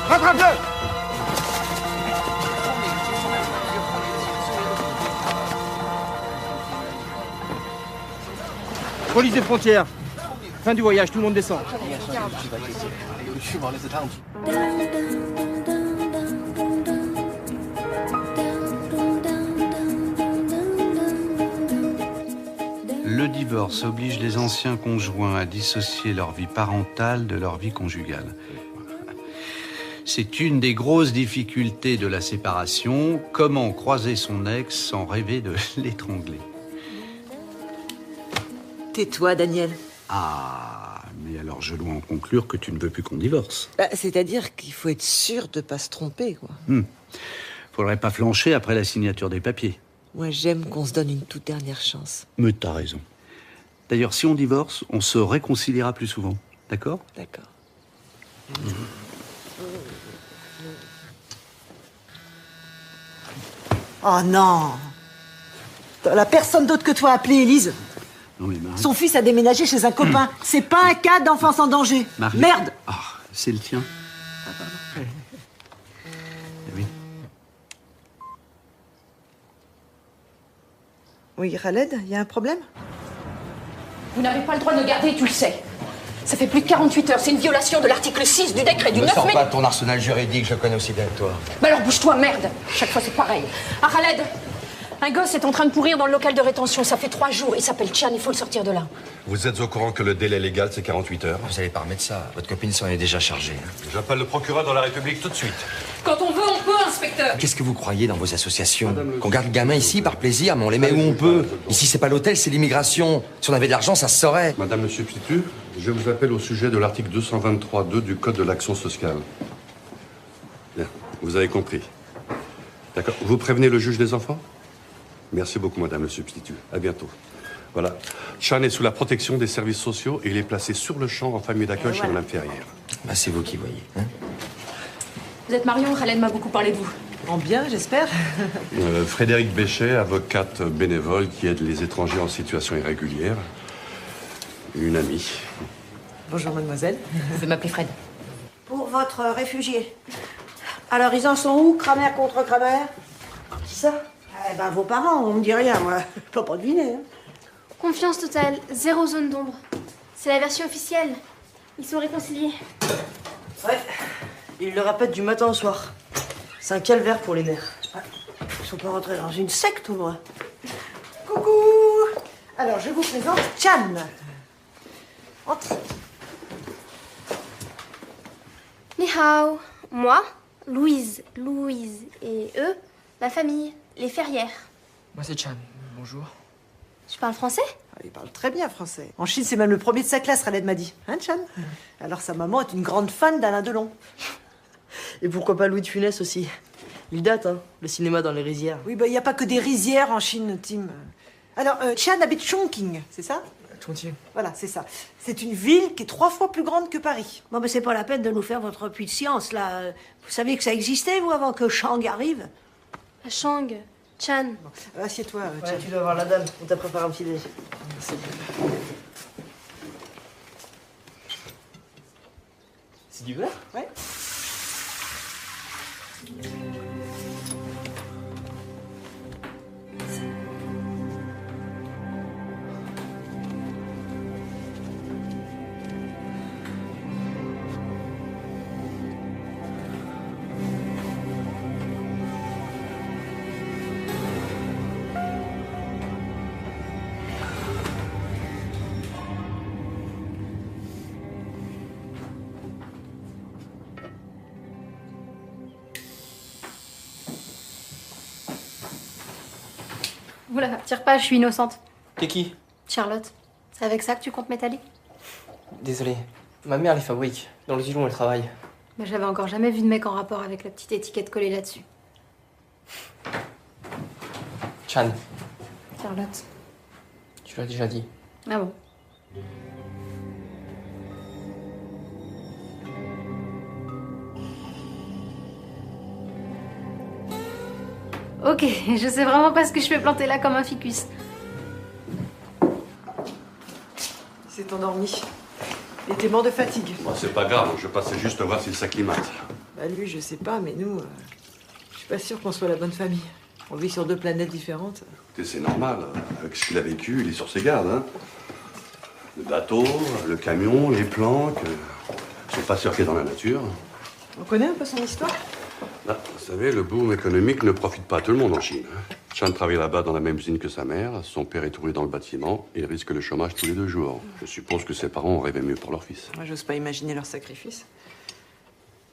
Rattrape-le! Police des frontières. Fin du voyage, tout le monde descend. Le divorce oblige les anciens conjoints à dissocier leur vie parentale de leur vie conjugale. C'est une des grosses difficultés de la séparation. Comment croiser son ex sans rêver de l'étrangler? Tais-toi, Daniel. Ah, mais alors je dois en conclure que tu ne veux plus qu'on divorce. C'est-à-dire qu'il faut être sûr de pas se tromper, quoi. Faudrait pas flancher après la signature des papiers. Moi, j'aime qu'on se donne une toute dernière chance. Mais t'as raison. D'ailleurs, si on divorce, on se réconciliera plus souvent. D'accord? D'accord. Oh non! La personne d'autre que toi a appelé Élise. Non mais Marie... Son fils a déménagé chez un copain. C'est pas un cas d'enfance en danger. Marie... Merde! Ah, c'est le tien. Ah, pardon. Oui. Oui, Khaled, il y a un problème? Vous n'avez pas le droit de le garder, tu le sais. Ça fait plus de 48 heures, c'est une violation de l'article 6 du décret du 9 mai... Ne sors pas ton arsenal juridique, je connais aussi bien que toi. Bah alors bouge-toi, merde. Chaque fois c'est pareil. Ah, Khaled, un gosse est en train de pourrir dans le local de rétention, ça fait 3 jours, il s'appelle Chan, il faut le sortir de là. Vous êtes au courant que le délai légal, c'est 48 heures? Vous allez pas remettre ça, votre copine s'en est déjà chargée. J'appelle le procureur de la République tout de suite. Quand on veut, on peut, inspecteur. Qu'est-ce que vous croyez dans vos associations? Qu'on garde le gamin ici par plaisir, mais on les met où on peut. Ici, c'est pas l'hôtel, c'est l'immigration. Si on avait de l'argent, ça se saurait. Madame le substitut, je vous appelle au sujet de l'article 223.2 du Code de l'action sociale. Bien, vous avez compris. D'accord. Vous prévenez le juge des enfants? Merci beaucoup, madame le substitut. À bientôt. Voilà. Chan est sous la protection des services sociaux et il est placé sur le champ en famille d'accueil chez madame Ferrière. Bah, c'est vous qui voyez. Hein? Vous êtes Marion, Khaled m'a beaucoup parlé de vous. En bien, j'espère. Frédéric Béchet, avocate bénévole qui aide les étrangers en situation irrégulière. Une amie. Bonjour, mademoiselle. Vous pouvez m'appeler Fred. Pour votre réfugié. Alors, ils en sont où, Kramer contre Kramer? Qui ça? Eh ben, vos parents, on me dit rien, moi. Je peux pas deviner, hein. Confiance totale, 0 zone d'ombre. C'est la version officielle. Ils sont réconciliés. Ouais. Ils le répètent du matin au soir. C'est un calvaire pour les nerfs. Ils sont pas rentrés dans une secte, ou moi? Coucou! Alors, je vous présente Chan. Entre. Ni hao. Moi, Louise et eux, ma famille, les Ferrières. Moi, c'est Chan. Bonjour. Tu parles français? Il parle très bien français. En Chine, c'est même le premier de sa classe, Khaled m'a dit. Hein, Chan? Alors, sa maman est une grande fan d'Alain Delon. Et pourquoi pas Louis de Funès aussi? Il date, hein, le cinéma dans les rizières. Oui, bah, il n'y a pas que des rizières en Chine, Tim. Alors, Chan habite Chongqing, c'est ça? Chongqing. Voilà, c'est ça. C'est une ville qui est 3 fois plus grande que Paris. Bon, mais c'est pas la peine de nous faire votre puits de science, là. Vous savez que ça existait, vous, avant que Shang arrive? À Shang, Chan. Bon, assieds-toi, Ouais, tu dois voir la dame. On t'a préparé un petit déj. C'est du beurre? Ouais. Oula, tire pas, je suis innocente. T'es qui? Charlotte, c'est avec ça que tu comptes m'étaler? Désolé. Ma mère les fabrique. Dans le Dillon, elle travaille. Mais j'avais encore jamais vu de mec en rapport avec la petite étiquette collée là-dessus. Chan, Charlotte. tu l'as déjà dit. Ah bon? Ok, je sais vraiment pas ce que je fais planter là comme un ficus. Il s'est endormi. Il était mort de fatigue. Bon, c'est pas grave, je passais juste voir s'il s'acclimate. Bah lui, je sais pas, mais nous, je suis pas sûre qu'on soit la bonne famille. On vit sur deux planètes différentes. Écoutez, c'est normal. Avec ce qu'il a vécu, il est sur ses gardes. Hein. Le bateau, le camion, les planques. Ils sont pas surqués dans la nature. On connaît un peu son histoire? Là, vous savez, le boom économique ne profite pas à tout le monde en Chine. Chan travaille là-bas dans la même usine que sa mère. Son père est ouvrier dans le bâtiment. Il risque le chômage tous les 2 jours. Je suppose que ses parents ont rêvé mieux pour leur fils. Moi, j'ose pas imaginer leur sacrifice.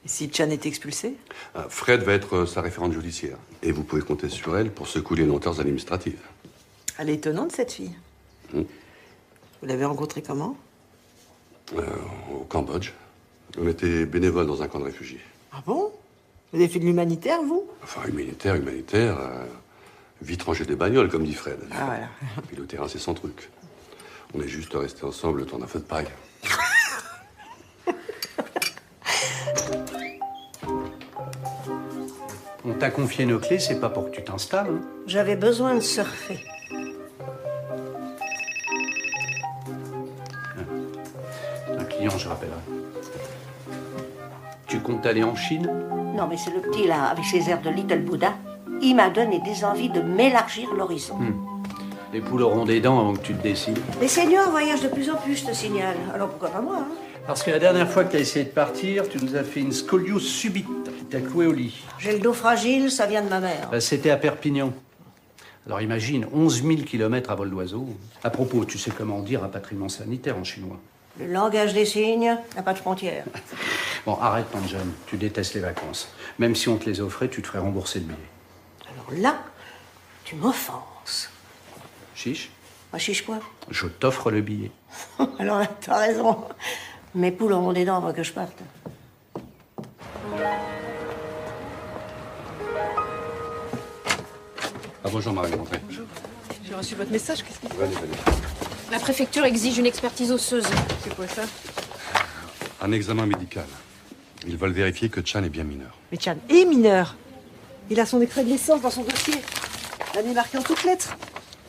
Et si Chan est expulsé? Fred va être sa référente judiciaire. Et vous pouvez compter sur elle pour secouer les lenteurs administratives. Elle est étonnante, cette fille. Vous l'avez rencontrée comment? Au Cambodge. On était bénévoles dans un camp de réfugiés. Ah bon? Vous avez fait de l'humanitaire, vous? Enfin, humanitaire. Vite ranger des bagnoles, comme dit Fred. Ah, voilà. Puis le terrain, c'est son truc. On est juste restés ensemble le temps d'un feu de paille. On t'a confié nos clés, c'est pas pour que tu t'installes. Hein. J'avais besoin de surfer. Un client, je rappellerai. Tu comptes aller en Chine? Non, mais c'est le petit, là, avec ses airs de Little Buddha. Il m'a donné des envies de m'élargir l'horizon. Les poules auront des dents avant que tu te décides. Les seniors voyagent de plus en plus, je te signale. Alors pourquoi pas moi, hein? Parce que la dernière fois que tu as essayé de partir, tu nous as fait une scoliose subite. Tu t'as cloué au lit. J'ai le dos fragile, ça vient de ma mère. C'était à Perpignan. Alors imagine, 11 000 kilomètres à vol d'oiseau. À propos, tu sais comment dire rapatriement sanitaire en chinois? Le langage des signes n'a pas de frontières. Bon, arrête, mon jeune. Tu détestes les vacances. Même si on te les offrait, tu te ferais rembourser le billet. Alors là, tu m'offenses. Chiche? Moi, chiche quoi? Je t'offre le billet. Alors là, t'as raison. Mes poules auront des dents avant que je parte. Ah, bonjour, Marie, rentrez. Bonjour. J'ai reçu votre message, qu'est-ce qu'il Allez. La préfecture exige une expertise osseuse. C'est quoi ça? Un examen médical. Ils veulent vérifier que Chan est bien mineur. Mais Chan est mineur. Il a son extrait de naissance dans son dossier. L'année marquée en toutes lettres.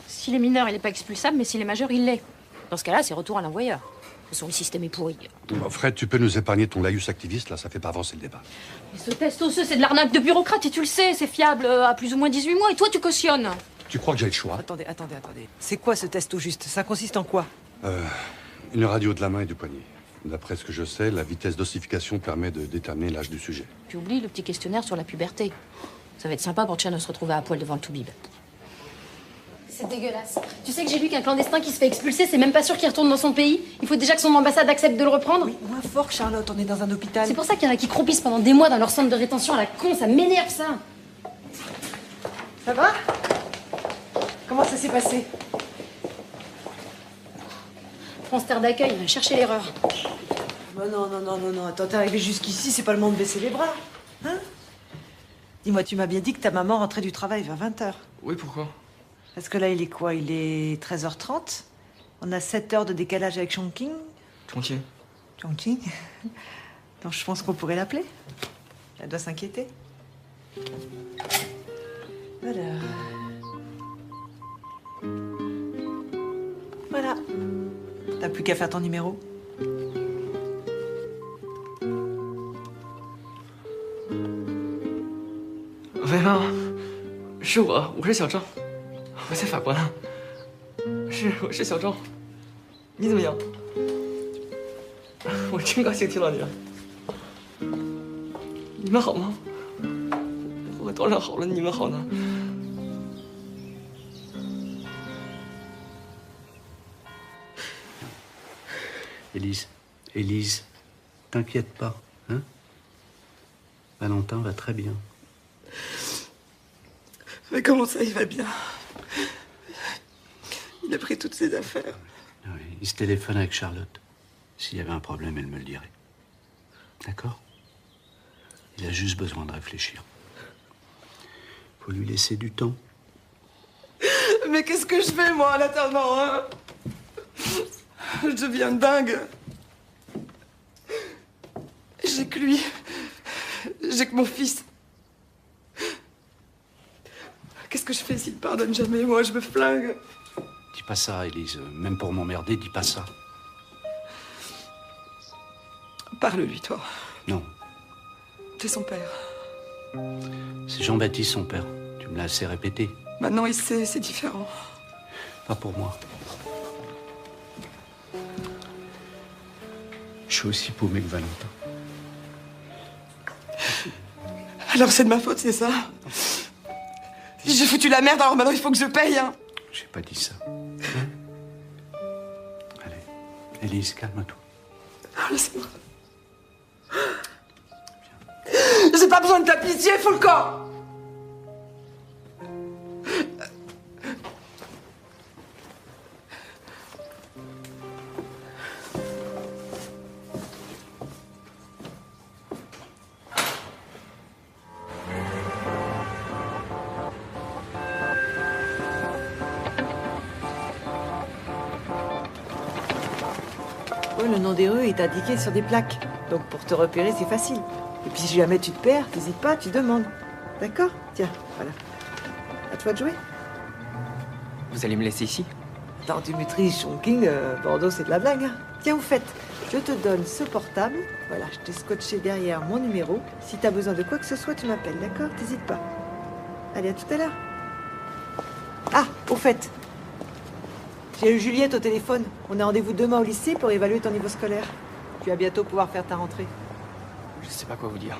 S'il est mineur, il n'est pas expulsable, mais s'il est majeur, il l'est. Dans ce cas-là, c'est retour à l'envoyeur. De toute façon, le système est pourri. Bon, Fred, tu peux nous épargner ton laïus activiste, là, ça fait pas avancer le débat. Mais ce test osseux, c'est de l'arnaque de bureaucrate, et tu le sais, c'est fiable à plus ou moins 18 mois, et toi, tu cautionnes. Tu crois que j'ai le choix? Attendez. C'est quoi ce test au juste? Ça consiste en quoi? Une radio de la main et du poignet. D'après ce que je sais, la vitesse d'ossification permet de déterminer l'âge du sujet. Tu oublies le petit questionnaire sur la puberté. Ça va être sympa pour Chan de se retrouver à poil devant le toubib. C'est dégueulasse. Tu sais que j'ai lu qu'un clandestin qui se fait expulser, c'est même pas sûr qu'il retourne dans son pays. Il faut déjà que son ambassade accepte de le reprendre. Oui, moins fort, Charlotte, on est dans un hôpital. C'est pour ça qu'il y en a qui croupissent pendant des mois dans leur centre de rétention à la con, ça m'énerve ça. Ça va? Comment ça s'est passé? France Terre d'accueil, va chercher l'erreur. Bah non, attends, t'es arrivé jusqu'ici, c'est pas le moment de baisser les bras. Hein? Dis-moi, tu m'as bien dit que ta maman rentrait du travail vers 20h. Oui, pourquoi? Parce que là, il est quoi? Il est 13h30. On a 7 heures de décalage avec Chongqing. Tranquille. Chongqing? Donc je pense qu'on pourrait l'appeler. Elle doit s'inquiéter. Voilà. T'as plus qu'à faire ton numéro. 喂妈，是我是小赵，我在法国呢。我是小赵，你怎么样？我真高兴听到你了。你们好吗？我当然好了，你们好呢？ Élise, t'inquiète pas, hein? Valentin va très bien. Mais comment ça, il va bien? Il a pris toutes ses affaires. Oui, il se téléphone avec Charlotte. S'il y avait un problème, elle me le dirait. D'accord? Il a juste besoin de réfléchir. Faut lui laisser du temps. Mais qu'est-ce que je fais, moi, en attendant, hein? Je deviens dingue. J'ai que lui. J'ai que mon fils. Qu'est-ce que je fais s'il pardonne jamais? Moi, je me flingue. Dis pas ça, Élise. Même pour m'emmerder, dis pas ça. Parle-lui, toi. Non. T'es son père. C'est Jean-Baptiste, son père. Tu me l'as assez répété. Maintenant, il sait, c'est différent. Pas pour moi. Je suis aussi paumé que Valentin. Alors c'est de ma faute, c'est ça? J'ai foutu la merde, alors maintenant il faut que je paye, hein. J'ai pas dit ça. Allez, Élise, calme-toi. Laisse-moi. J'ai pas besoin de ta pitié, faut le corps. Oui, le nom des rues est indiqué sur des plaques. Donc pour te repérer, c'est facile. Et puis si jamais tu te perds, n'hésite pas, tu demandes. D'accord? Tiens, voilà. À toi de jouer. Vous allez me laisser ici? Attends, tu maîtrises Chongqing, Bordeaux, c'est de la blague. Hein. Tiens, au fait, je te donne ce portable. Voilà, je t'ai scotché derrière mon numéro. Si t'as besoin de quoi que ce soit, tu m'appelles, d'accord? T'hésites pas. Allez, à tout à l'heure. Ah, au fait, j'ai eu Juliette au téléphone. On a rendez-vous demain au lycée pour évaluer ton niveau scolaire. Tu vas bientôt pouvoir faire ta rentrée. Je sais pas quoi vous dire.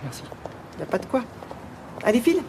Merci. Y a pas de quoi. Allez, file.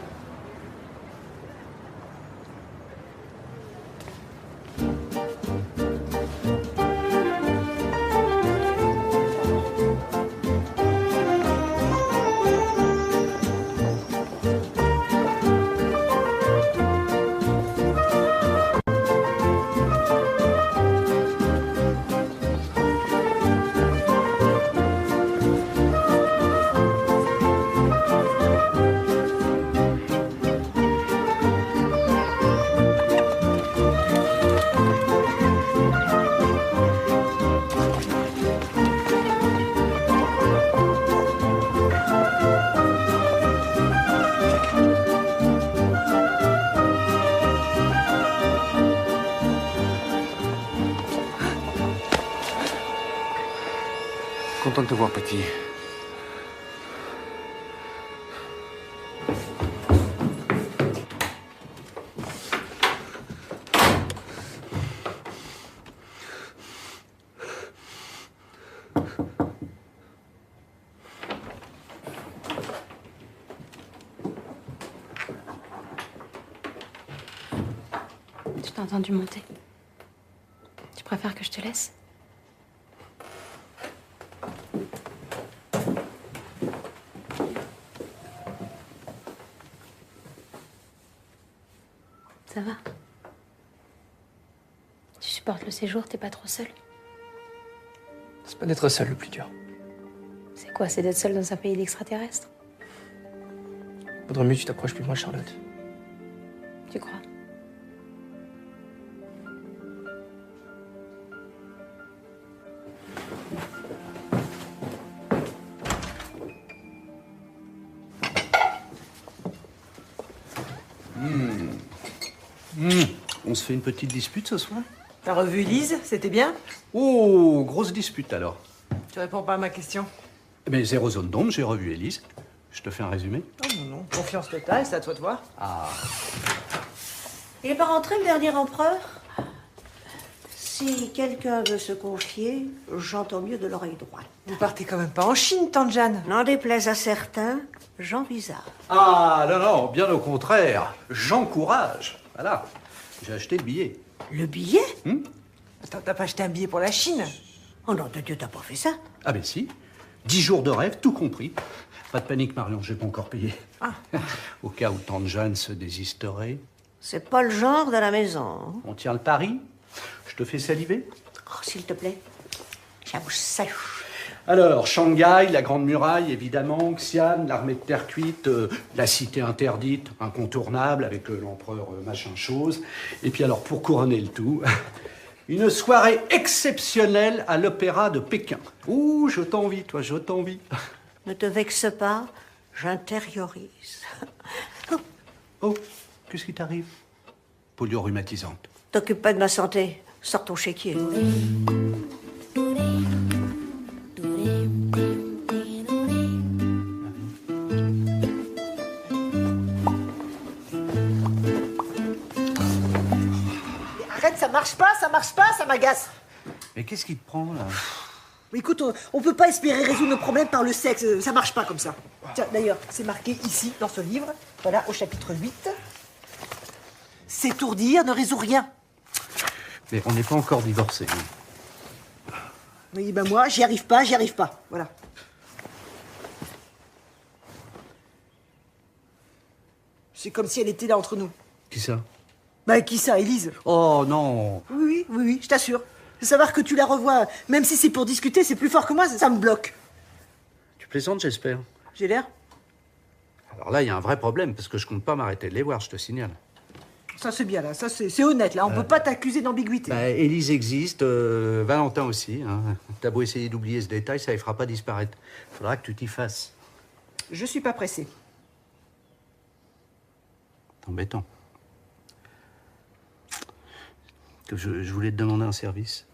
Content de te voir, petit. Je t'ai entendu monter. Tu préfères que je te laisse? Ça va? Tu supportes le séjour, t'es pas trop seule? C'est pas d'être seul le plus dur. C'est quoi, c'est d'être seule dans un pays d'extraterrestres? Faudrait mieux que tu t'approches plus loin, Charlotte. Tu crois? On se fait une petite dispute ce soir? T'as revu Lise? C'était bien? Oh, grosse dispute alors. Tu réponds pas à ma question. Mais zéro zone d'ombre, j'ai revu Élise. Je te fais un résumé? Oh non, non. Confiance totale, c'est à toi de voir. Ah. Il est pas rentré, le dernier empereur? Si quelqu'un veut se confier, j'entends mieux de l'oreille droite. Vous partez quand même pas en Chine, tante Jeanne? N'en déplaise à certains, j'envisage. Ah, non, non, bien au contraire. J'encourage. Voilà. J'ai acheté le billet. Le billet? Attends, t'as pas acheté un billet pour la Chine? Oh non, de Dieu, t'as pas fait ça. Ah ben si. 10 jours de rêve, tout compris. Pas de panique, Marion, j'ai pas encore payé. Ah. Au cas où tante Jeanne se désisterait. C'est pas le genre de la maison. On tient le pari? Je te fais saliver? Oh, s'il te plaît. J'avoue, ça. Alors, Shanghai, la Grande Muraille, évidemment, Xi'an, l'armée de terre cuite, la cité interdite, incontournable, avec l'empereur machin chose. Et puis alors, pour couronner le tout, une soirée exceptionnelle à l'Opéra de Pékin. Ouh, je t'envie, toi, je t'envie. Ne te vexe pas, j'intériorise. Oh, qu'est-ce qui t'arrive? Polio rhumatisante. T'occupe pas de ma santé. Sors ton chéquier. Arrête, ça marche pas, ça m'agace. Mais qu'est-ce qui te prend, là? Mais écoute, on peut pas espérer résoudre nos problèmes par le sexe, ça marche pas comme ça. Tiens, d'ailleurs, c'est marqué ici, dans ce livre, voilà, au chapitre 8. S'étourdir ne résout rien. Mais on n'est pas encore divorcés. Oui, ben moi, j'y arrive pas, voilà. C'est comme si elle était là entre nous. Qui ça? Bah, qui ça, Élise? Oh, non. Oui, je t'assure. Savoir que tu la revois, même si c'est pour discuter, c'est plus fort que moi, ça me bloque. Tu plaisantes, j'espère. J'ai l'air? Alors là, il y a un vrai problème, parce que je compte pas m'arrêter de les voir, je te signale. Ça, c'est bien, là. Ça, c'est honnête, là. On peut pas t'accuser d'ambiguïté. Bah, Élise existe, Valentin aussi. Hein. T'as beau essayer d'oublier ce détail, ça ne fera pas disparaître. Faudra que tu t'y fasses. Je suis pas pressée. C'est embêtant. Je voulais te demander un service.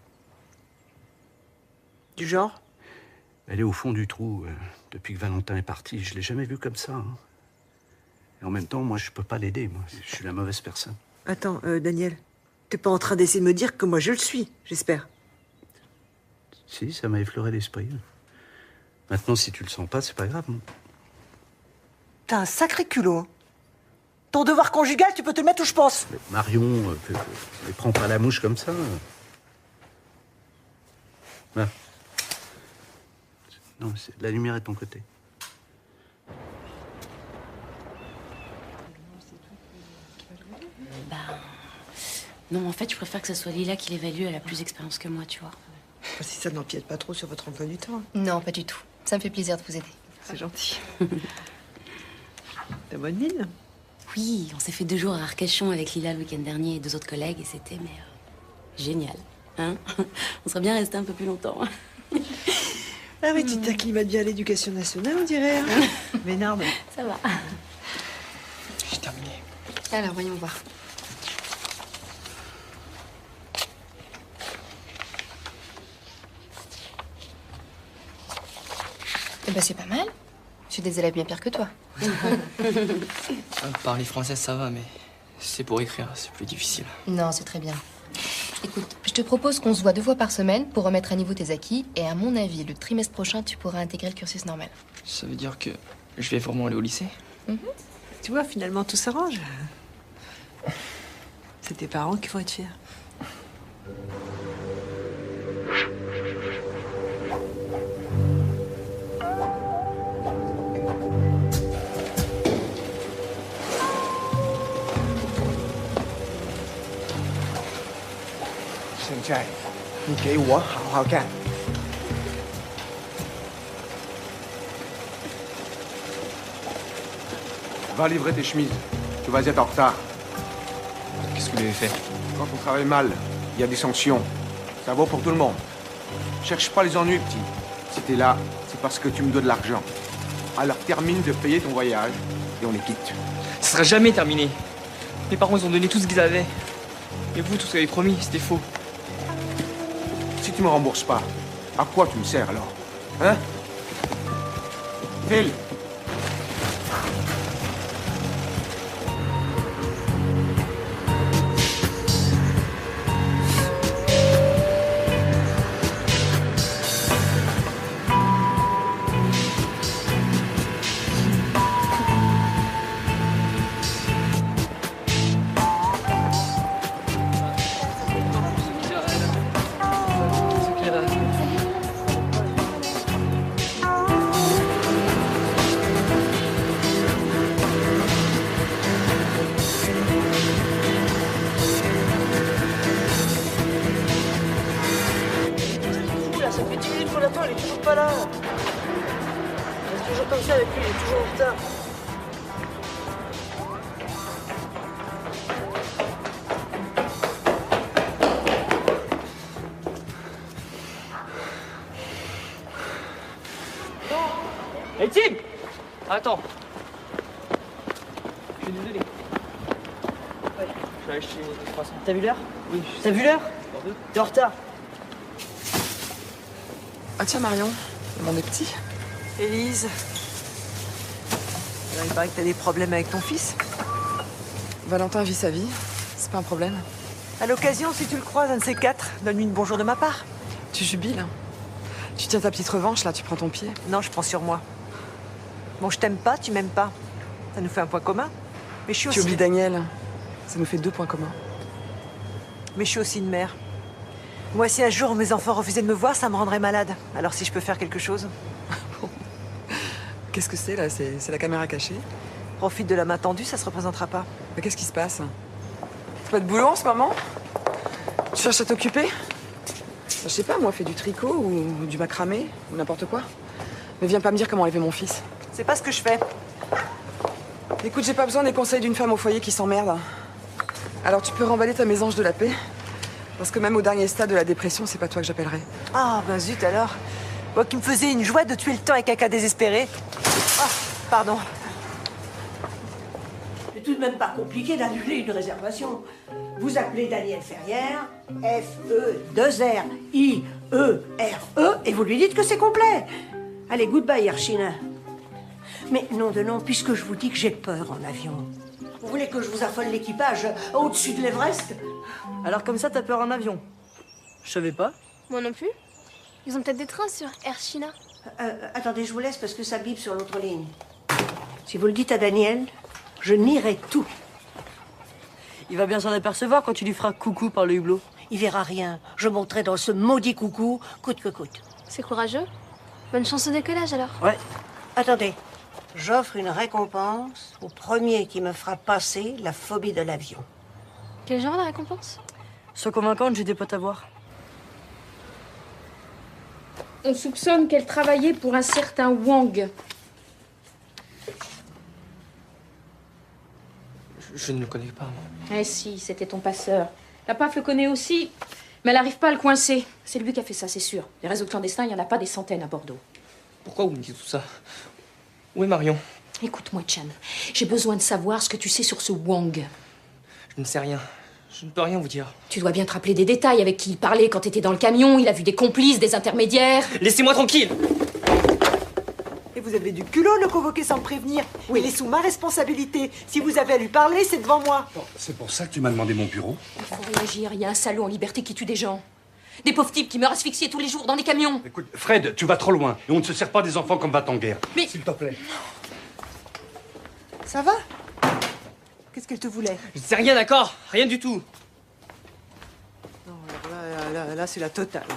Du genre? Elle est au fond du trou. Depuis que Valentin est parti, je l'ai jamais vue comme ça. Hein. Et en même temps, moi, je peux pas l'aider. Moi, je suis la mauvaise personne. Attends, Daniel. T'es pas en train d'essayer de me dire que moi je le suis, j'espère. Si, ça m'a effleuré l'esprit. Maintenant, si tu le sens pas, c'est pas grave. Non. T'as un sacré culot. Hein. Ton devoir conjugal, tu peux te le mettre où je pense. Mais Marion, ne prends pas la mouche comme ça. Là. Non, la lumière est de ton côté. Non, en fait, je préfère que ce soit Lila qui l'évalue. Elle a plus d'expérience que moi, tu vois. Si ça n'empiète pas trop sur votre emploi du temps. Non, pas du tout. Ça me fait plaisir de vous aider. C'est gentil. T'as bonne mine? Oui, on s'est fait 2 jours à Arcachon avec Lila le week-end dernier et 2 autres collègues et c'était génial. Hein? On serait bien resté un peu plus longtemps. Ah oui, tu t'acclimates bien à l'éducation nationale, on dirait. Hein. Mais non, mais... Ça va. J'ai terminé. Alors, voyons voir. Eh ben, c'est pas mal. J'ai des élèves bien pires que toi. Parler français, ça va, mais c'est pour écrire, c'est plus difficile. Non, c'est très bien. Écoute, je te propose qu'on se voit 2 fois par semaine pour remettre à niveau tes acquis. Et à mon avis, le trimestre prochain, tu pourras intégrer le cursus normal. Ça veut dire que je vais vraiment aller au lycée? Tu vois, finalement, tout s'arrange. C'est tes parents qui vont être fiers. Va livrer tes chemises. Tu vas être en retard. Qu'est-ce que vous avez fait? Quand on travaille mal, il y a des sanctions. Ça vaut pour tout le monde. Cherche pas les ennuis, petit. Si t'es là, c'est parce que tu me dois de l'argent. Alors termine de payer ton voyage et on les quitte. Ça sera jamais terminé. Mes parents, ils ont donné tout ce qu'ils avaient. Et vous, tout ce que vous avez promis, c'était faux. Si tu me rembourses pas, à quoi tu me sers alors? Hein? Phil! Ça fait 10 minutes qu'on l'attend, il est toujours pas là. C'est toujours comme ça avec lui, il est toujours en retard. Hey Tim! Attends. Je suis désolé. Je vais acheter des croissants. T'as vu l'heure? Oui. T'as vu l'heure? T'es en retard. Ah tiens Marion, mon est petit. Élise. Alors, il paraît que t'as des problèmes avec ton fils. Valentin vit sa vie, c'est pas un problème. À l'occasion, si tu le croises, un de ces quatre, donne-lui une bonjour de ma part. Tu jubiles. Tu tiens ta petite revanche là, tu prends ton pied. Non, je prends sur moi. Bon, je t'aime pas, tu m'aimes pas. Ça nous fait un point commun. Mais je suis Tu aussi... oublies Daniel, ça nous fait 2 points communs. Mais je suis aussi une mère. Moi, si un jour mes enfants refusaient de me voir, ça me rendrait malade. Alors si je peux faire quelque chose... Qu'est-ce que c'est là? C'est la caméra cachée? Profite de la main tendue, ça se représentera pas. Mais qu'est-ce qui se passe? C'est pas de boulot en ce moment? Tu cherches à t'occuper? Je sais pas, moi, fais du tricot ou du macramé ou n'importe quoi. Mais viens pas me dire comment élever mon fils. C'est pas ce que je fais. Écoute, j'ai pas besoin des conseils d'une femme au foyer qui s'emmerde. Alors tu peux remballer ta mésange de la paix. Parce que même au dernier stade de la dépression, c'est pas toi que j'appellerai. Ah, ben zut alors. Moi qui me faisais une joie de tuer le temps avec un cas désespéré. Ah, pardon. C'est tout de même pas compliqué d'annuler une réservation. Vous appelez Daniel Ferrière, F-E-2-R-I-E-R-E, et vous lui dites que c'est complet. Allez, goodbye, Archina. Mais nom de nom, puisque je vous dis que j'ai peur en avion. Vous voulez que je vous affole l'équipage au-dessus de l'Everest? Alors comme ça, t'as peur en avion? Je savais pas. Moi non plus. Ils ont peut-être des trains sur Air China. Attendez, je vous laisse parce que ça bip sur l'autre ligne. Si vous le dites à Daniel, je nierai tout. Il va bien s'en apercevoir quand tu lui feras coucou par le hublot. Il verra rien. Je monterai dans ce maudit coucou, coûte que coûte. C'est courageux. Bonne chance au décollage alors. Ouais. Attendez. J'offre une récompense au premier qui me fera passer la phobie de l'avion. Quel genre de récompense? Sois convaincante, j'ai des potes à voir. On soupçonne qu'elle travaillait pour un certain Wang. Je ne le connais pas, moi. Eh si, c'était ton passeur. La PAF le connaît aussi, mais elle n'arrive pas à le coincer. C'est lui qui a fait ça, c'est sûr. Les réseaux clandestins, il n'y en a pas des centaines à Bordeaux. Pourquoi vous me dites tout ça? Où est Marion? Écoute-moi, Chan. J'ai besoin de savoir ce que tu sais sur ce Wang. Je ne sais rien. Je ne peux rien vous dire. Tu dois bien te rappeler des détails avec qui il parlait quand t'étais dans le camion. Il a vu des complices, des intermédiaires. Laissez-moi tranquille! Et vous avez du culot de le convoquer sans le prévenir. Oui. Il est sous ma responsabilité. Si vous avez à lui parler, c'est devant moi. Bon, c'est pour ça que tu m'as demandé mon bureau? Il faut réagir. Il y a un salaud en liberté qui tue des gens. Des pauvres types qui meurent asphyxiés tous les jours dans des camions. Écoute, Fred, tu vas trop loin. Et on ne se sert pas des enfants comme va-t-en-guerre. Mais... S'il te plaît. Ça va? Qu'est-ce qu'elle te voulait? Je ne sais rien, d'accord? Rien du tout. Non, alors là, c'est la totale.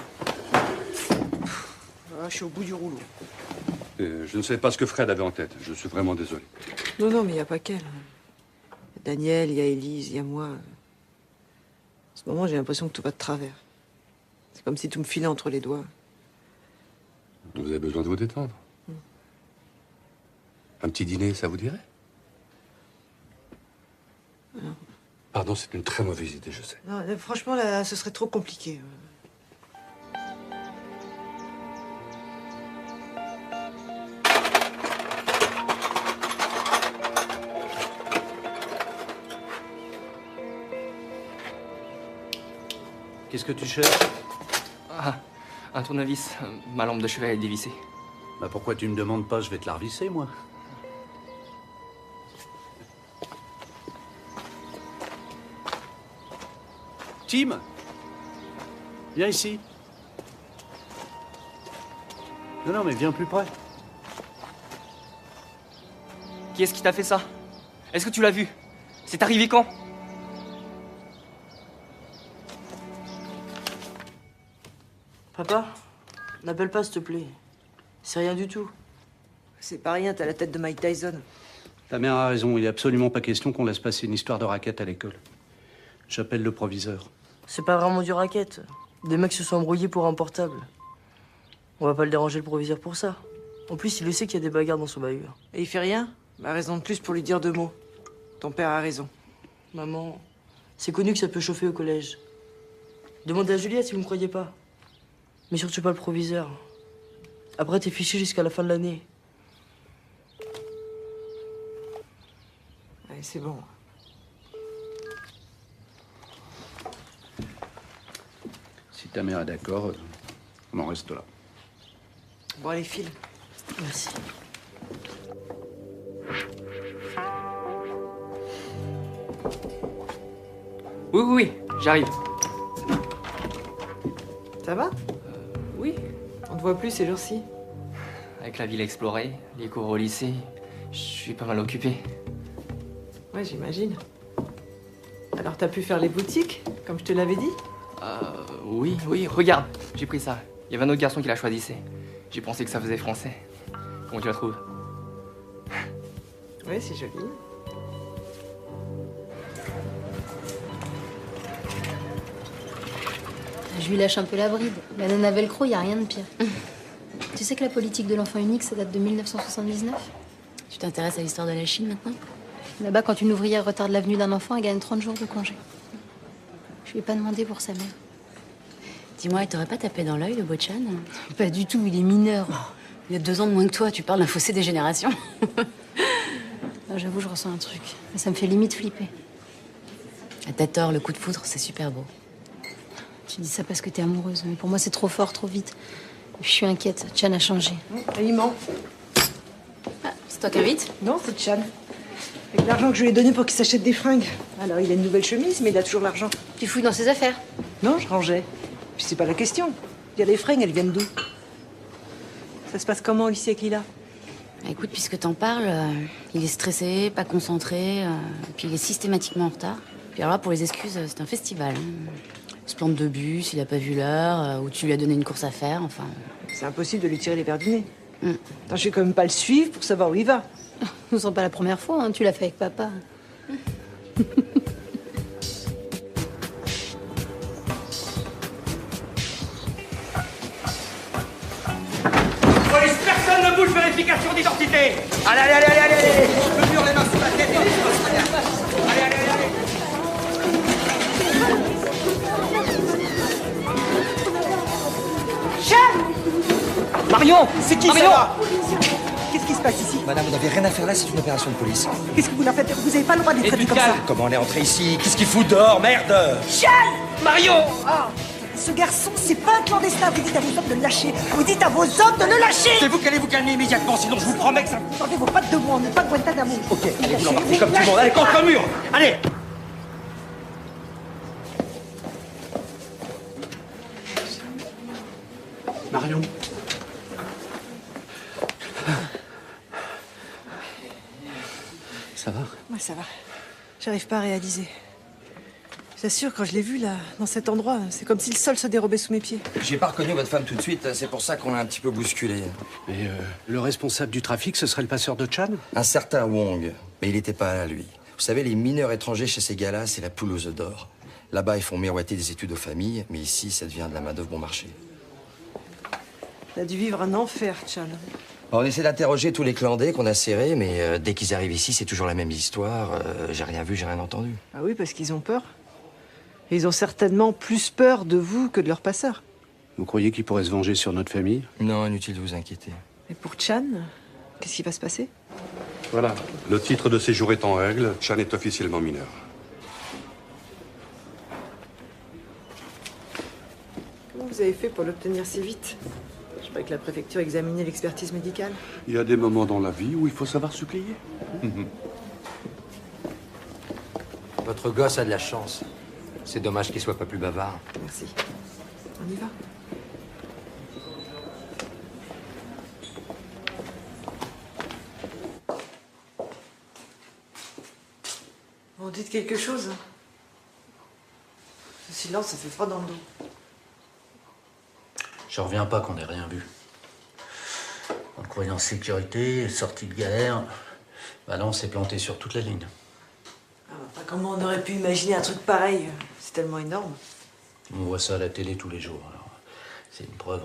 Là, je suis au bout du rouleau. Je ne sais pas ce que Fred avait en tête. Je suis vraiment désolé. Non, non, mais il n'y a pas qu'elle. Il y a Daniel, il y a Élise, il y a moi. En ce moment, j'ai l'impression que tout va de travers. C'est comme si tout me filait entre les doigts. Vous avez besoin de vous détendre. Un petit dîner, ça vous dirait? Non. Pardon, c'est une très mauvaise idée, je sais. Non, franchement, là, ce serait trop compliqué. Qu'est-ce que tu cherches? Ah, un tournevis. Ma lampe de chevet est dévissée. Bah pourquoi tu me demandes pas? Je vais te la revisser, moi. Tim, viens ici. Non, mais viens plus près. Qui est-ce qui t'a fait ça? Est-ce que tu l'as vu? C'est arrivé quand? Papa, n'appelle pas, s'il te plaît. C'est rien du tout. C'est pas rien, t'as la tête de Mike Tyson. Ta mère a raison, il est absolument pas question qu'on laisse passer une histoire de raquette à l'école. J'appelle le proviseur. C'est pas vraiment du racket. Des mecs se sont embrouillés pour un portable. On va pas le déranger le proviseur pour ça. En plus, il le sait qu'il y a des bagarres dans son bahut. Et il fait rien? Bah, raison de plus pour lui dire 2 mots. Ton père a raison. Maman, c'est connu que ça peut chauffer au collège. Demandez à Juliette si vous me croyez pas. Mais surtout pas le proviseur. Après, t'es fiché jusqu'à la fin de l'année. Allez, c'est bon. Si ta mère est d'accord, on en reste là. Bon, allez, file. Merci. Oui, j'arrive. Ça va? Oui. On te voit plus ces jours-ci. Avec la ville explorée, les cours au lycée, je suis pas mal occupé. Ouais, j'imagine. Alors t'as pu faire les boutiques, comme je te l'avais dit? Oui, regarde, j'ai pris ça. Il y avait un autre garçon qui la choisissait. J'ai pensé que ça faisait français. Comment tu la trouves? Ouais, c'est joli. Je lui lâche un peu la bride. La nana velcro, y a rien de pire. Tu sais que la politique de l'enfant unique, ça date de 1979? Tu t'intéresses à l'histoire de la Chine maintenant? Là-bas, quand une ouvrière retarde l'avenue d'un enfant, elle gagne 30 jours de congé. Je lui ai pas demandé pour sa mère. Dis-moi, il t'aurait pas tapé dans l'œil, le beau Chan? Pas du tout, il est mineur. Il y a 2 ans de moins que toi, tu parles d'un fossé des générations. J'avoue, je ressens un truc. Mais ça me fait limite flipper. T'as tort, le coup de foudre, c'est super beau. Tu dis ça parce que t'es amoureuse, mais pour moi, c'est trop fort, trop vite. Je suis inquiète. Chan a changé. Il ment. Ah, c'est toi qui invites? Non, c'est Chan. Avec l'argent que je lui ai donné pour qu'il s'achète des fringues. Alors, il a une nouvelle chemise, mais il a toujours l'argent. Tu fouilles dans ses affaires? Non, je rangeais. Puis c'est pas la question. Dire les fringues, elles viennent d'où? Ça se passe comment au lycée avec Lila? Écoute, puisque t'en parles, il est stressé, pas concentré, puis il est systématiquement en retard. Puis alors là, pour les excuses, c'est un festival. Il se plante de bus, il a pas vu l'heure, ou tu lui as donné une course à faire, enfin... C'est impossible de lui tirer les verres du nez. Attends, je vais quand même pas le suivre pour savoir où il va. Ce sera pas la première fois, hein. Tu l'as fait avec papa. Police, personne ne bouge, vérification d'identité. Allez. Je peux mur les mains sur la tête. Allez. Marion, c'est qui ça là? Qu'est-ce qui se passe ici? Madame, vous n'avez rien à faire là, c'est une opération de police. Qu'est-ce que vous la faites? Vous n'avez pas le droit d'être habillé comme ça. Comment on est entré ici? Qu'est-ce qu'il fout dehors, merde? Marion. Ce garçon, c'est pas un clandestin. Vous dites à vos hommes de le lâcher. Vous dites à vos hommes de le lâcher. C'est vous qui allez vous calmer immédiatement, sinon je vous promets que ça... Sortez vos pattes de moi, on n'est pas de Guantanamo. Ok, allez, vous l'embarquez comme tout le monde. Allez, contre le mur. Allez. Marion. Ça va? Ouais, ça va. J'arrive pas à réaliser. J'assure, quand je l'ai vu là, dans cet endroit, c'est comme si le sol se dérobait sous mes pieds. J'ai pas reconnu votre femme tout de suite, c'est pour ça qu'on l'a un petit peu bousculé. Mais le responsable du trafic, ce serait le passeur de Chan? Un certain Wong, mais il était pas là, lui. Vous savez, les mineurs étrangers chez ces gars-là, c'est la poule aux œufs d'or. Là-bas, ils font miroiter des études aux familles, mais ici, ça devient de la main-d'œuvre bon marché. T'as dû vivre un enfer, Chan. On essaie d'interroger tous les clandés qu'on a serrés, mais dès qu'ils arrivent ici, c'est toujours la même histoire. J'ai rien vu, j'ai rien entendu. Ah oui, parce qu'ils ont peur. Et ils ont certainement plus peur de vous que de leurs passeurs. Vous croyez qu'il pourrait se venger sur notre famille? Non, inutile de vous inquiéter. Et pour Chan, qu'est-ce qui va se passer? Voilà. Le titre de séjour est en règle. Chan est officiellement mineur. Comment vous avez fait pour l'obtenir si vite? Je croyais que la préfecture examinait l'expertise médicale. Il y a des moments dans la vie où il faut savoir supplier. Votre gosse a de la chance. C'est dommage qu'il soit pas plus bavard. Merci. On y va. Bon, dites quelque chose. Ce silence, ça fait froid dans le dos. Je reviens pas qu'on ait rien vu. On croyait en sécurité, sortie de galère. Bah là, on s'est planté sur toute la ligne. Comment on aurait pu imaginer un truc pareil? C'est tellement énorme. On voit ça à la télé tous les jours, alors c'est une preuve.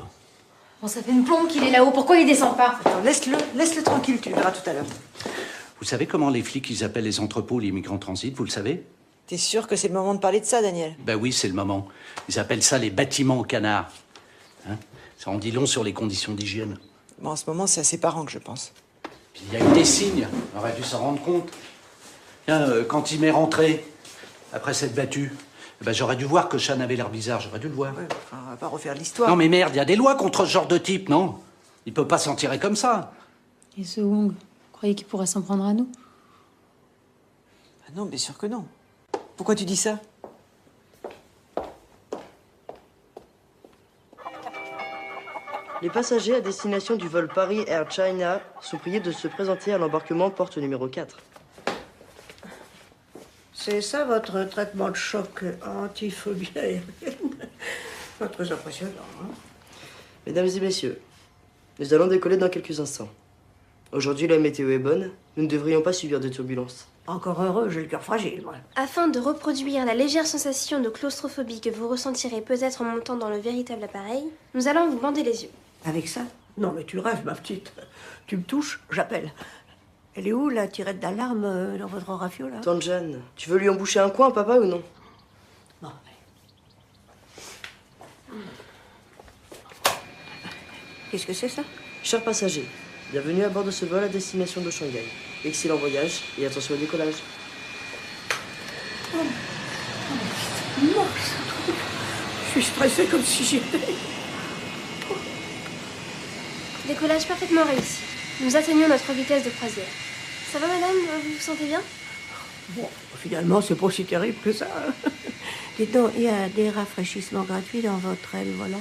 Bon, ça fait une plombe qu'il est là-haut. Pourquoi il descend pas? Attends, laisse-le tranquille, tu le verras tout à l'heure. Vous savez comment les flics, ils appellent les entrepôts les migrants transit, vous le savez? T'es sûr que c'est le moment de parler de ça, Daniel? Ben oui, c'est le moment. Ils appellent ça les bâtiments au canard. Hein? Ça en dit long sur les conditions d'hygiène. Bon, en ce moment, c'est à ses parents que je pense. Puis il y a eu des signes, on aurait dû s'en rendre compte. Tiens, quand il m'est rentré, après s'être battu, ben j'aurais dû voir que Chan avait l'air bizarre, j'aurais dû le voir. Ouais, enfin, on va pas refaire l'histoire. Non mais merde, il y a des lois contre ce genre de type, non? Il peut pas s'en tirer comme ça. Et ce Wong, vous croyez qu'il pourrait s'en prendre à nous? Ah non, bien sûr que non. Pourquoi tu dis ça? Les passagers à destination du vol Paris Air China sont priés de se présenter à l'embarquement porte numéro 4. C'est ça votre traitement de choc antiphobie aérienne? Pas très impressionnant, hein? Mesdames et messieurs, nous allons décoller dans quelques instants. Aujourd'hui, la météo est bonne. Nous ne devrions pas subir de turbulences. Encore heureux, j'ai le cœur fragile, moi. Afin de reproduire la légère sensation de claustrophobie que vous ressentirez peut-être en montant dans le véritable appareil, nous allons vous bander les yeux. Avec ça? Non, mais tu rêves, ma petite. Tu me touches, j'appelle. Elle est où, la tirette d'alarme dans votre rafio, là? Tante Jeanne, tu veux lui emboucher un coin, papa, ou non? Non. Qu'est-ce que c'est, ça? Chers passagers, bienvenue à bord de ce vol à destination de Shanghai. Excellent voyage et attention au décollage. Oh, non, je suis stressée comme si j'étais... Décollage parfaitement réussi. Nous atteignons notre vitesse de croisière. Ça va, madame? Vous vous sentez bien? Bon, finalement, c'est pas si terrible que ça. Dites donc, il y a des rafraîchissements gratuits dans votre aile volante?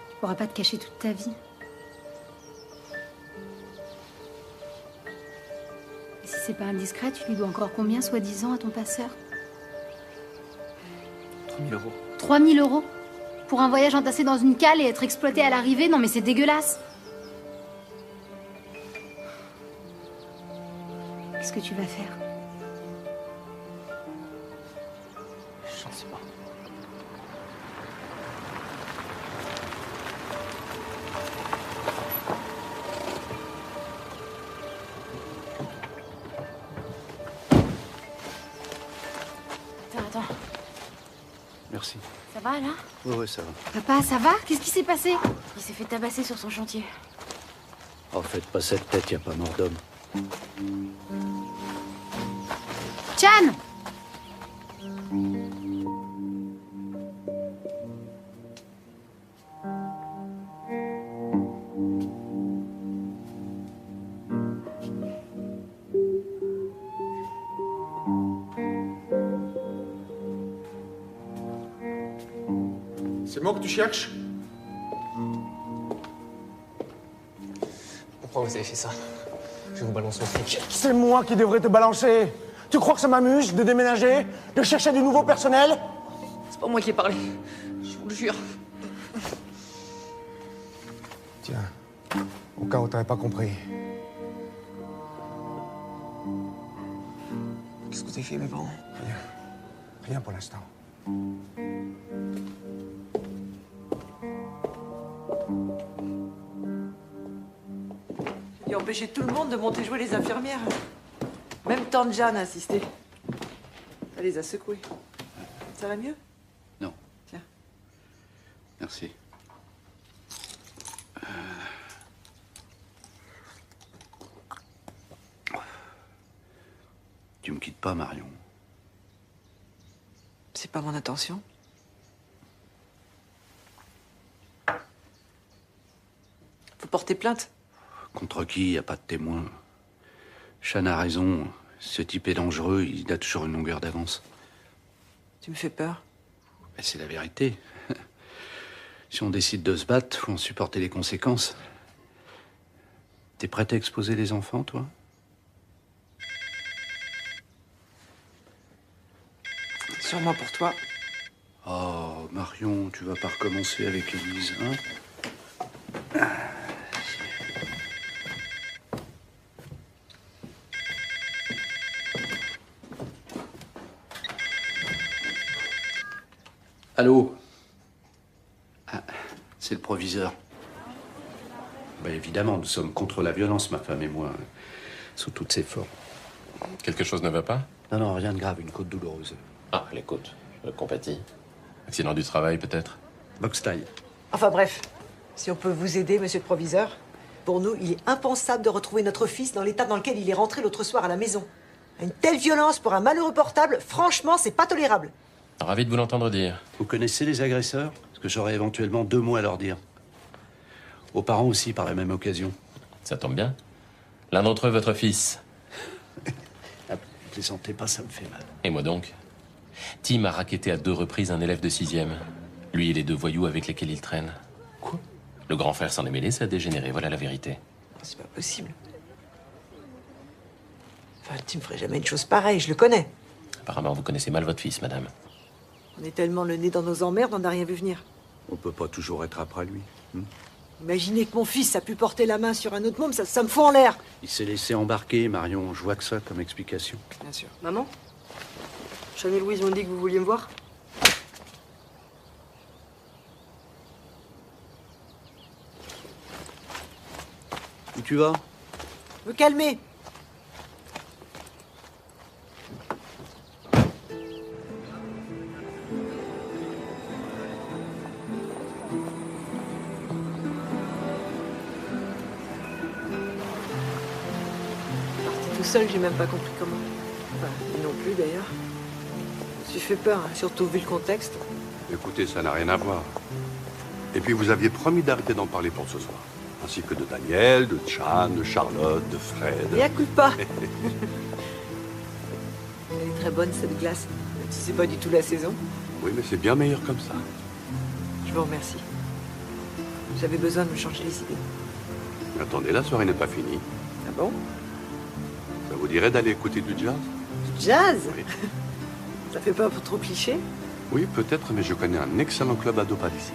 Tu pourras pas te cacher toute ta vie. Et si c'est pas indiscret, tu lui dois encore combien, soi-disant, à ton passeur? 3 000 euros. 3 000 euros? Pour un voyage entassé dans une cale et être exploité à l'arrivée? Non mais c'est dégueulasse. Qu'est-ce que tu vas faire? J'en sais pas. Attends. Merci. Ça va, là? Oui, ça va. Papa, ça va? Qu'est-ce qui s'est passé? Il s'est fait tabasser sur son chantier. Oh, faites pas cette tête, y a pas mort d'homme. Chan! C'est moi que tu cherches? Pourquoi vous avez fait ça? Je vous balance au fric. C'est moi qui devrais te balancer. Tu crois que ça m'amuse de déménager, de chercher du nouveau personnel? C'est pas moi qui ai parlé. Je vous le jure. Tiens, au cas où t'avais pas compris. Qu'est-ce que vous avez fait, mes parents? Rien. Rien pour l'instant. J'ai empêché tout le monde de monter jouer les infirmières. Même tante Jeanne a insisté. Ça les a secoués. Ça va mieux? Non. Tiens. Merci. Tu me quittes pas, Marion. C'est pas mon intention. Faut porter plainte. Contre qui? Y a pas de témoin. Chan a raison. Ce type est dangereux, il a toujours une longueur d'avance. Tu me fais peur. Ben, c'est la vérité. Si on décide de se battre, faut en supporter les conséquences. T'es prête à exposer les enfants, toi? Sûrement pour toi. Oh, Marion, tu vas pas recommencer avec Élise, hein? Allô? Ah, c'est le proviseur. Ben, évidemment, nous sommes contre la violence, ma femme et moi, sous toutes ses formes. Quelque chose ne va pas? Non, non, rien de grave, une côte douloureuse. Ah, les côtes. Je compatis. Accident du travail, peut-être? Box taille. Enfin bref, si on peut vous aider, monsieur le proviseur, pour nous, il est impensable de retrouver notre fils dans l'état dans lequel il est rentré l'autre soir à la maison. Une telle violence pour un malheureux portable, franchement, c'est pas tolérable. Ravi de vous l'entendre dire. Vous connaissez les agresseurs? Parce que j'aurais éventuellement 2 mots à leur dire. Aux parents aussi, par la même occasion. Ça tombe bien. L'un d'entre eux, votre fils. Ah, plaisantez pas, ça me fait mal. Et moi donc? Tim a racketté à 2 reprises un élève de 6e. Lui et les 2 voyous avec lesquels il traîne. Quoi? Le grand frère s'en est mêlé, ça a dégénéré, voilà la vérité. C'est pas possible. Enfin, tu me ferais jamais une chose pareille, je le connais. Apparemment, vous connaissez mal votre fils, madame. On est tellement le nez dans nos emmerdes, on n'a rien vu venir. On peut pas toujours être après lui. Imaginez que mon fils a pu porter la main sur un autre môme, ça me fout en l'air. Il s'est laissé embarquer, Marion. Je vois que ça comme explication. Bien sûr. Maman, Sean et Louise m'ont dit que vous vouliez me voir. Où tu vas? Me calmer. Parti tout seul, j'ai même pas compris comment. Enfin, lui non plus d'ailleurs. Je me suis fait peur, hein, surtout vu le contexte. Écoutez, ça n'a rien à voir. Et puis vous aviez promis d'arrêter d'en parler pour ce soir. Ainsi que de Daniel, de Chan, de Charlotte, de Fred. Et à coup de pas. Elle est très bonne cette glace, même si c'est pas du tout la saison. Oui, mais c'est bien meilleur comme ça. Je vous remercie. J'avais besoin de me changer les idées. Attendez, la soirée n'est pas finie. Ah bon? Ça vous dirait d'aller écouter du jazz? Jazz? Oui. Ça fait pas trop cliché? Oui, peut-être, mais je connais un excellent club à 2 pas d'ici.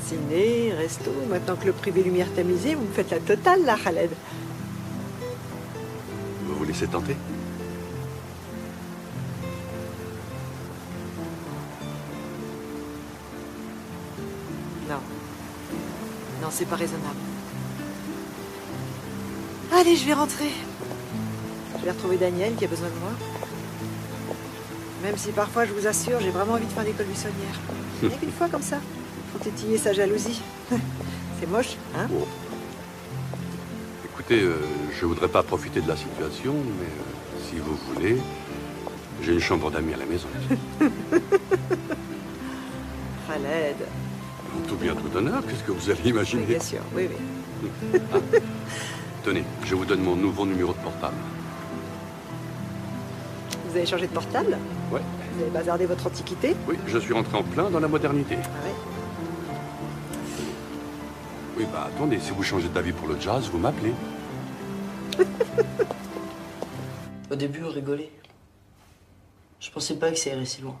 Ciné, resto, maintenant que le privé lumière tamisé, vous me faites la totale là, Khaled. Vous vous laissez tenter? Non. Non, c'est pas raisonnable. Allez, je vais rentrer. Je vais retrouver Daniel qui a besoin de moi. Même si parfois, je vous assure, j'ai vraiment envie de faire l'école buissonnière. Rien qu'une fois comme ça, pour tétiller sa jalousie. C'est moche, hein? Bon. Écoutez, je voudrais pas profiter de la situation, mais si vous voulez, j'ai une chambre d'amis à la maison. Khaled. En tout bien, tout honneur, qu'est-ce que vous avez imaginé? Oui, bien sûr, oui, oui. Ah. Tenez, je vous donne mon nouveau numéro de portable. Vous avez changé de portable? Ouais. Vous avez bazardé votre antiquité? Oui, je suis rentré en plein dans la modernité. Ah ouais? Oui, bah attendez, si vous changez d'avis pour le jazz, vous m'appelez. Au début, on rigolait. Je pensais pas que ça irait si loin.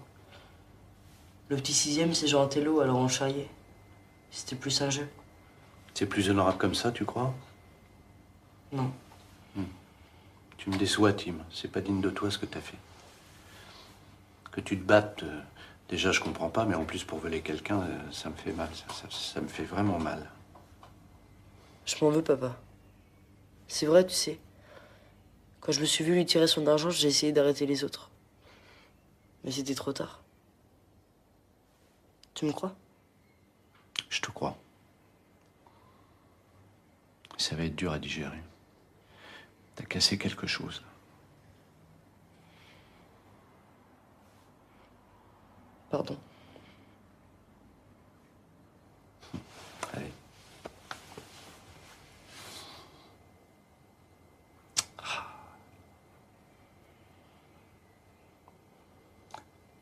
Le petit 6e, c'est genre un télo, alors on charriait. C'était plus un jeu. C'est plus honorable comme ça, tu crois? Non. Tu me déçois, Tim. C'est pas digne de toi ce que t'as fait. Que tu te battes, déjà je comprends pas, mais en plus pour voler quelqu'un, ça me fait mal. Ça me fait vraiment mal. Je m'en veux, papa. C'est vrai, tu sais. Quand je me suis vu lui tirer son argent, j'ai essayé d'arrêter les autres. Mais c'était trop tard. Tu me crois? Je te crois. Ça va être dur à digérer. T'as cassé quelque chose. Pardon. Allez.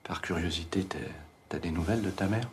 Par curiosité, t'as des nouvelles de ta mère?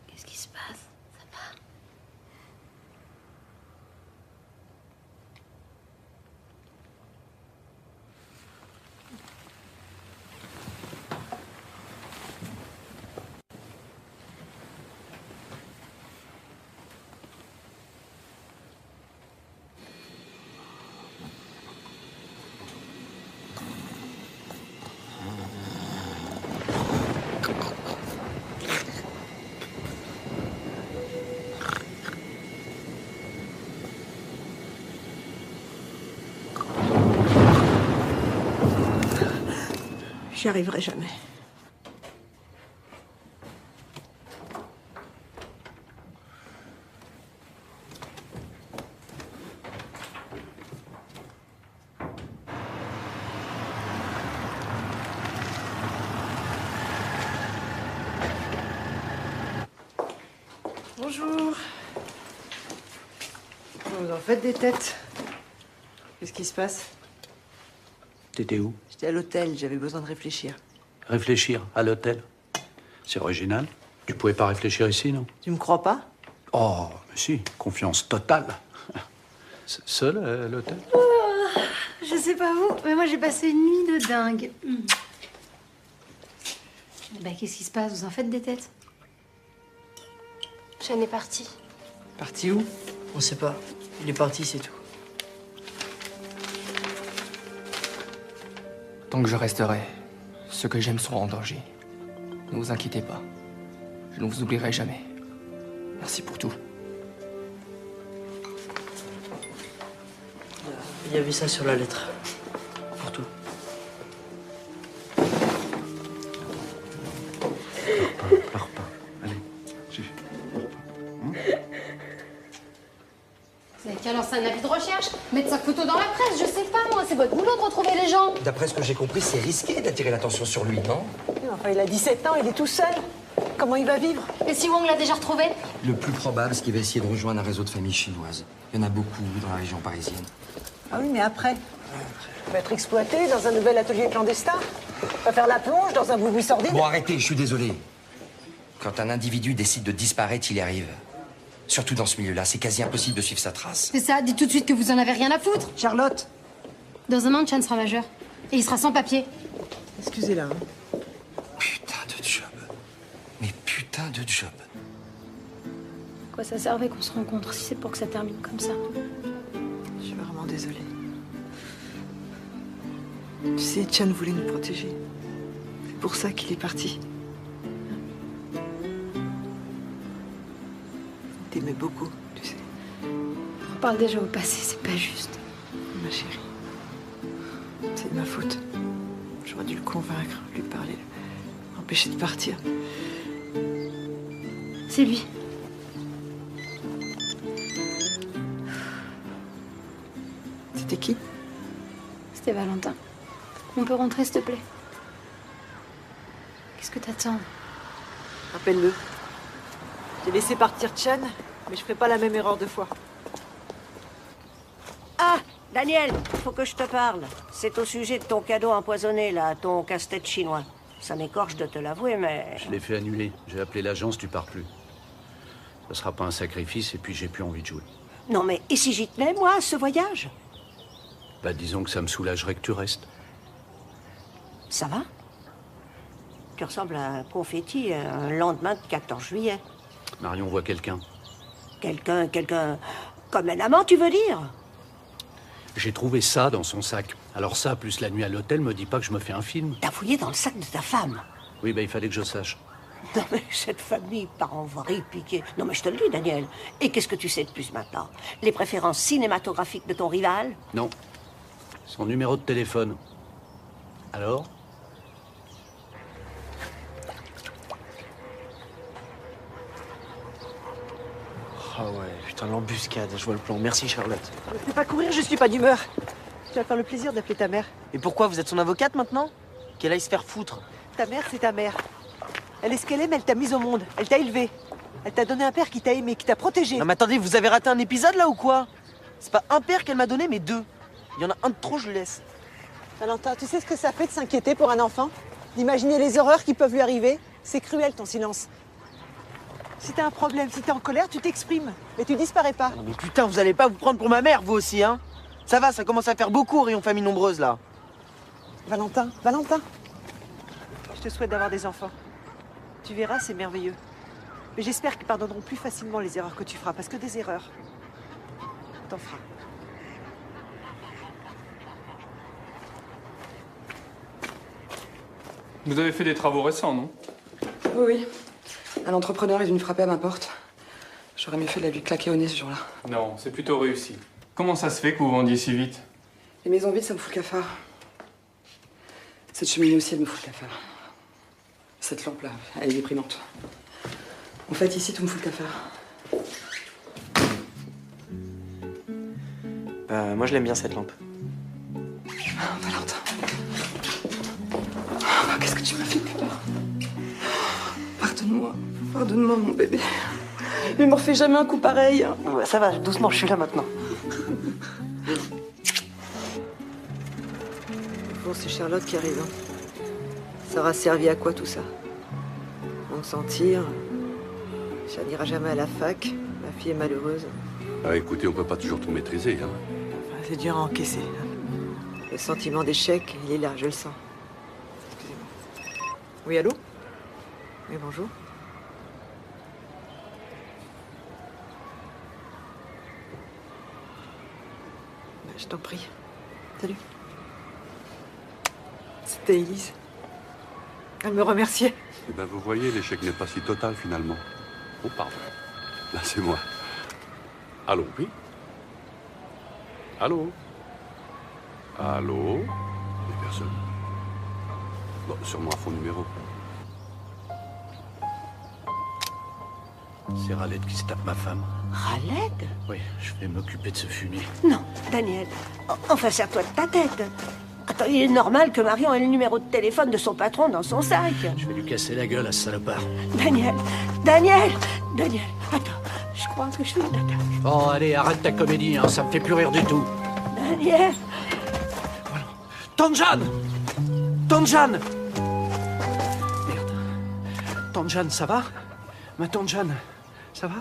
Qu'est-ce qui se passe? Ça va? J'y arriverai jamais. Bonjour. Vous en faites des têtes. Qu'est-ce qui se passe? T'étais où? J'étais à l'hôtel, j'avais besoin de réfléchir. Réfléchir à l'hôtel. C'est original. Tu pouvais pas réfléchir ici, non? Tu me crois pas? Oh, mais si, confiance totale. Seul à l'hôtel? Je sais pas vous, mais moi j'ai passé une nuit de dingue. Bah qu'est-ce qui se passe? Vous en faites des têtes? Chêne est parti. Parti où? On sait pas. Il est parti, c'est tout. Tant que je resterai, ceux que j'aime seront en danger. Ne vous inquiétez pas. Je ne vous oublierai jamais. Merci pour tout. Il y avait ça sur la lettre. Pour tout. Pleure pas. Allez, suffit. Vous avez qu'à lancer un avis de recherche, mettre sa photo dans la presse, je sais pas moi, c'est votre boulot de retrouver les gens. D'après ce que j'ai compris, c'est risqué d'attirer l'attention sur lui, non? Enfin, il a 17 ans, il est tout seul. Comment il va vivre? Et si Wong l'a déjà retrouvé? Le plus probable, c'est qu'il va essayer de rejoindre un réseau de familles chinoises. Il y en a beaucoup dans la région parisienne. Ah oui, mais après? Il va être exploité dans un nouvel atelier clandestin. Il va faire la plonge dans un boui sordide. Bon, arrêtez, je suis désolé. Quand un individu décide de disparaître, il y arrive. Surtout dans ce milieu-là, c'est quasi impossible de suivre sa trace. C'est ça, dites tout de suite que vous en avez rien à foutre. Charlotte. Dans un an, Chan sera majeur. Et il sera sans papier. Excusez-la. Hein. Putain de job. Mais putain de job. À quoi ça servait qu'on se rencontre si c'est pour que ça termine comme ça? Je suis vraiment désolée. Tu sais, Chan voulait nous protéger. C'est pour ça qu'il est parti. Il t'aimait beaucoup, tu sais. On parle déjà au passé, c'est pas juste. Ma chérie, c'est de ma faute. J'aurais dû le convaincre, lui parler, l'empêcher de partir. C'est lui. C'était qui? C'était Valentin. On peut rentrer, s'il te plaît? Qu'est-ce que t'attends? Rappelle-le. J'ai laissé partir Chan, mais je ferai pas la même erreur 2 fois. Ah, Daniel, faut que je te parle. C'est au sujet de ton cadeau empoisonné, là, ton casse-tête chinois. Ça m'écorche de te l'avouer, mais... Je l'ai fait annuler. J'ai appelé l'agence, tu pars plus. Ça sera pas un sacrifice, et puis j'ai plus envie de jouer. Non, mais et si j'y tenais, moi, à ce voyage? Bah, disons que ça me soulagerait que tu restes. Ça va? Tu ressembles à un confetti un lendemain de 14 juillet. Marion voit quelqu'un. Quelqu'un... Comme un amant, tu veux dire? J'ai trouvé ça dans son sac. Alors ça, plus la nuit à l'hôtel, me dit pas que je me fais un film. T'as fouillé dans le sac de ta femme. Oui, il fallait que je sache. Non mais cette famille part en vrille piquée. Non mais je te le dis, Daniel. Et qu'est-ce que tu sais de plus maintenant? Les préférences cinématographiques de ton rival? Non. Son numéro de téléphone. Alors? Ah ouais, putain, l'embuscade, je vois le plan. Merci, Charlotte. Ne fais pas courir, je suis pas d'humeur. Tu vas faire le plaisir d'appeler ta mère. Et pourquoi vous êtes son avocate maintenant? Qu'elle aille se faire foutre. Ta mère, c'est ta mère. Elle est ce qu'elle est, mais elle t'a mise au monde. Elle t'a élevé. Elle t'a donné un père qui t'a aimé, qui t'a protégé. Non mais attendez, vous avez raté un épisode là ou quoi? C'est pas un père qu'elle m'a donné, mais deux. Il y en a un de trop, je le laisse. Valentin, tu sais ce que ça fait de s'inquiéter pour un enfant? D'imaginer les horreurs qui peuvent lui arriver? C'est cruel ton silence. Si t'as un problème, si t'es en colère, tu t'exprimes. Mais tu disparais pas. Non mais putain, vous allez pas vous prendre pour ma mère, vous aussi, hein? Ça va, ça commence à faire beaucoup, rayon famille nombreuse, là. Valentin, je te souhaite d'avoir des enfants. Tu verras, c'est merveilleux. Mais j'espère qu'ils pardonneront plus facilement les erreurs que tu feras, parce que des erreurs, t'en feras. Vous avez fait des travaux récents, non? Oui. Un entrepreneur est venu frapper à ma porte. J'aurais mieux fait de la lui claquer au nez ce jour-là. Non, c'est plutôt réussi. Comment ça se fait que vous vendiez si vite? Les maisons vides, ça me fout le cafard. Cette cheminée aussi, elle me fout le cafard. Cette lampe-là, elle est déprimante. En fait, ici, tout me fout le cafard. Bah, moi, je l'aime bien, cette lampe. Valentin. Oh, qu'est-ce que tu m'as fait peur. Pardonne-moi. Pardonne-moi, mon bébé. Mais me refais jamais un coup pareil. Ouais, ça va, doucement, je suis là maintenant. Bon, c'est Charlotte qui arrive. Hein. Ça aura servi à quoi tout ça? On s'en tire. Ça n'ira jamais à la fac. Ma fille est malheureuse. Ah, écoutez, on peut pas toujours tout maîtriser, hein. Enfin, c'est dur à encaisser. Le sentiment d'échec, il est là, je le sens. Excusez-moi. Oui, allô? Oui, bonjour. Je t'en prie. Salut. C'était Élise. Elle me remerciait. Eh ben, vous voyez, l'échec n'est pas si total, finalement. Oh, pardon. Là, c'est moi. Allô, oui? Allô? Allô? Il n'y a personne. Bon, sûrement à fond numéro. C'est Raled qui se tape ma femme. Raled? Oui, je vais m'occuper de ce fumier. Non, Daniel. Enfin, serre-toi de ta tête. Attends, il est normal que Marion ait le numéro de téléphone de son patron dans son sac. Je vais lui casser la gueule à ce salopard. Daniel, attends, je crois que je suis d'accord. Oh, allez, arrête ta comédie, hein, ça me fait plus rire du tout. Daniel. Tanjan! Tanjan! Merde. Tanjan, ça va? Ma Tanjan, ça va?